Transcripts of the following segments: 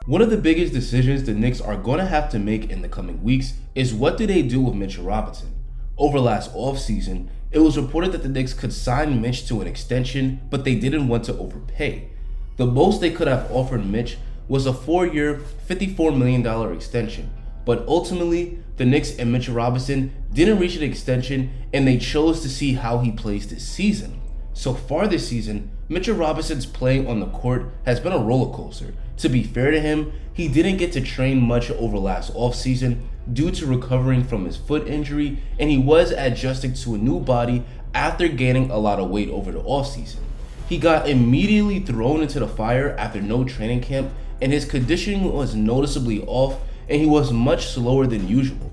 One of the biggest decisions the Knicks are going to have to make in the coming weeks is what do they do with Mitchell Robinson. Over last offseason, it was reported that the Knicks could sign Mitch to an extension, but they didn't want to overpay. The most they could have offered Mitch was a 4-year, $54 million extension, but ultimately, the Knicks and Mitchell Robinson didn't reach an extension and they chose to see how he plays this season. So far this season, Mitchell Robinson's play on the court has been a roller coaster. To be fair to him, he didn't get to train much over last offseason due to recovering from his foot injury, and he was adjusting to a new body after gaining a lot of weight over the offseason. He got immediately thrown into the fire after no training camp, and his conditioning was noticeably off, and he was much slower than usual.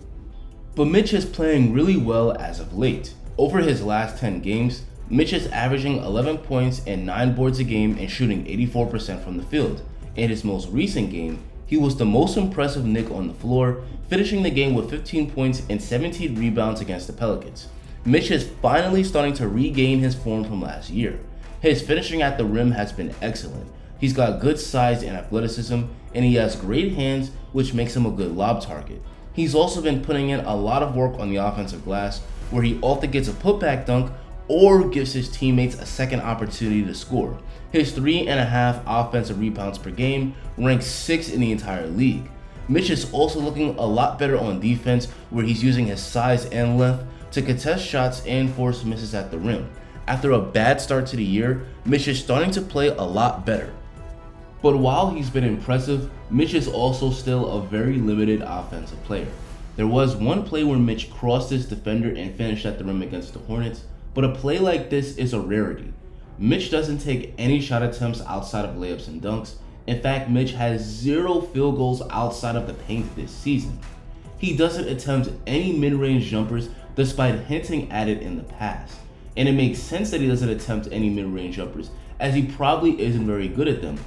But Mitch is playing really well as of late. Over his last 10 games, Mitch is averaging 11 points and 9 boards a game and shooting 84% from the field. In his most recent game, he was the most impressive Knick on the floor, finishing the game with 15 points and 17 rebounds against the Pelicans. Mitch is finally starting to regain his form from last year. His finishing at the rim has been excellent. He's got good size and athleticism, and he has great hands, which makes him a good lob target. He's also been putting in a lot of work on the offensive glass, where he often gets a putback dunk or gives his teammates a second opportunity to score. His 3.5 offensive rebounds per game ranks 6th in the entire league. Mitch is also looking a lot better on defense, where he's using his size and length to contest shots and force misses at the rim. After a bad start to the year, Mitch is starting to play a lot better. But while he's been impressive, Mitch is also still a very limited offensive player. There was one play where Mitch crossed his defender and finished at the rim against the Hornets, but a play like this is a rarity. Mitch doesn't take any shot attempts outside of layups and dunks. In fact, Mitch has 0 field goals outside of the paint this season. He doesn't attempt any mid-range jumpers despite hinting at it in the past. And it makes sense that he doesn't attempt any mid-range jumpers, as he probably isn't very good at them,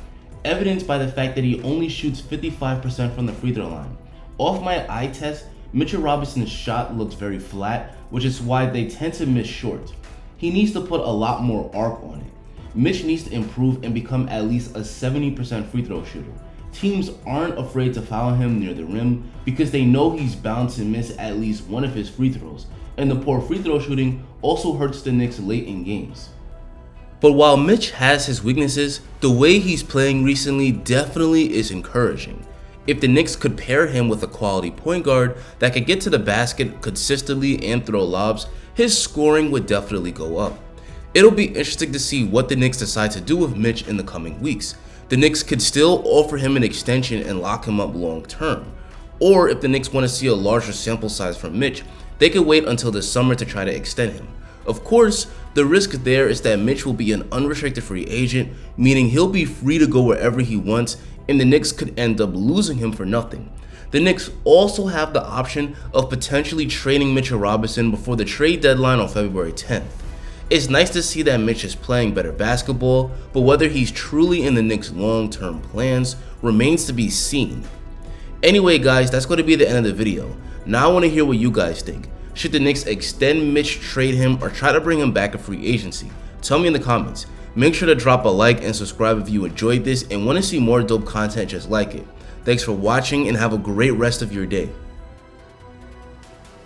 evidenced by the fact that he only shoots 55% from the free throw line. Off my eye test, Mitchell Robinson's shot looks very flat, which is why they tend to miss short. He needs to put a lot more arc on it. Mitch needs to improve and become at least a 70% free throw shooter. Teams aren't afraid to foul him near the rim because they know he's bound to miss at least one of his free throws, and the poor free throw shooting also hurts the Knicks late in games. But while Mitch has his weaknesses, the way he's playing recently definitely is encouraging. If the Knicks could pair him with a quality point guard that could get to the basket consistently and throw lobs, his scoring would definitely go up. It'll be interesting to see what the Knicks decide to do with Mitch in the coming weeks. The Knicks could still offer him an extension and lock him up long term. Or if the Knicks want to see a larger sample size from Mitch, they could wait until the summer to try to extend him. Of course, the risk there is that Mitch will be an unrestricted free agent, meaning he'll be free to go wherever he wants, and the Knicks could end up losing him for nothing. The Knicks also have the option of potentially trading Mitchell Robinson before the trade deadline on February 10th. It's nice to see that Mitch is playing better basketball, but whether he's truly in the Knicks' long-term plans remains to be seen. Anyway guys, that's going to be the end of the video. Now I want to hear what you guys think. Should the Knicks extend Mitch, trade him, or try to bring him back in free agency? Tell me in the comments. Make sure to drop a like and subscribe if you enjoyed this and want to see more dope content just like it. Thanks for watching and have a great rest of your day.